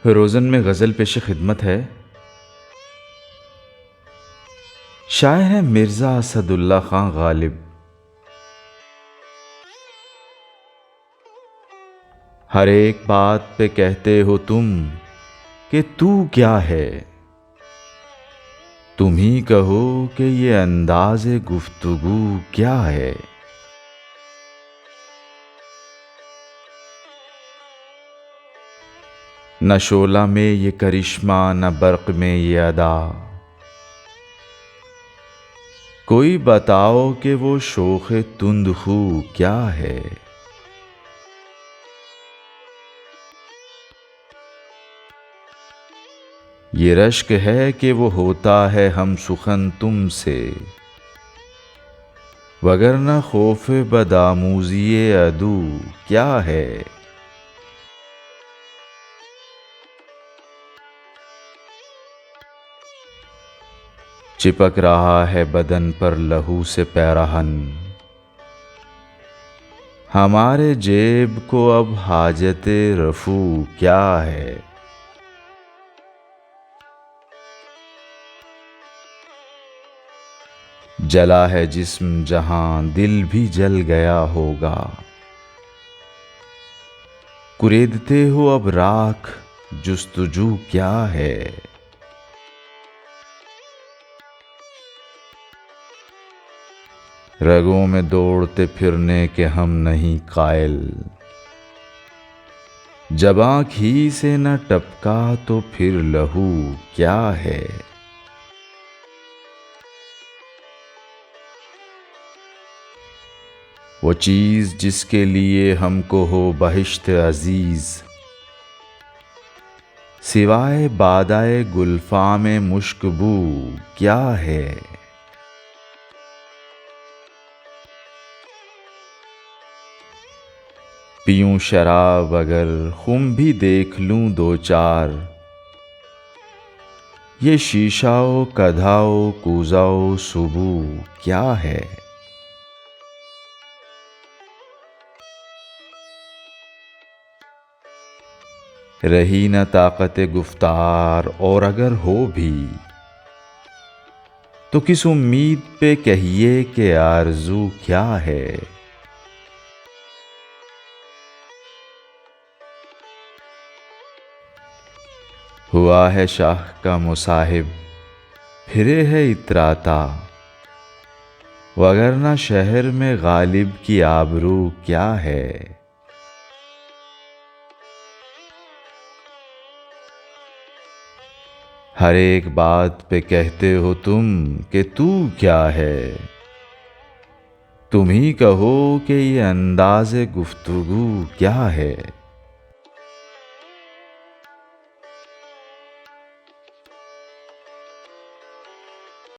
روزن میں غزل پیش خدمت ہے۔ شاعر ہے مرزا اسد اللہ خان غالب۔ ہر ایک بات پہ کہتے ہو تم کہ تو کیا ہے، تم ہی کہو کہ یہ انداز گفتگو کیا ہے۔ نہ شعلہ میں یہ کرشمہ، نہ برق میں یہ ادا، کوئی بتاؤ کہ وہ شوخ تند خو کیا ہے۔ یہ رشک ہے کہ وہ ہوتا ہے ہم سخن تم سے، وگرنہ خوف بدآموزی عدو کیا ہے۔ چپک رہا ہے بدن پر لہو سے پیرہن، ہمارے جیب کو اب حاجت رفو کیا ہے۔ جلا ہے جسم جہاں دل بھی جل گیا ہوگا، کریدتے ہو اب راکھ جستجو کیا ہے۔ رگوں میں دوڑتے پھرنے کے ہم نہیں قائل، جب آنکھ ہی سے نہ ٹپکا تو پھر لہو کیا ہے۔ وہ چیز جس کے لیے ہم کو ہو بہشت عزیز، سوائے بادائے گلفام میں مشک بو کیا ہے۔ پیوں شراب اگر خم بھی دیکھ لوں دو چار، یہ شیشہ و کدھا و کوزہ و سبو کیا ہے۔ رہی نہ طاقت گفتار اور اگر ہو بھی، تو کس امید پہ کہیے کہ آرزو کیا ہے۔ ہوا ہے شاہ کا مصاحب پھرے ہے اتراتا، وگرنہ شہر میں غالب کی آبرو کیا ہے۔ ہر ایک بات پہ کہتے ہو تم کہ تو کیا ہے، تم ہی کہو کہ یہ انداز گفتگو کیا ہے۔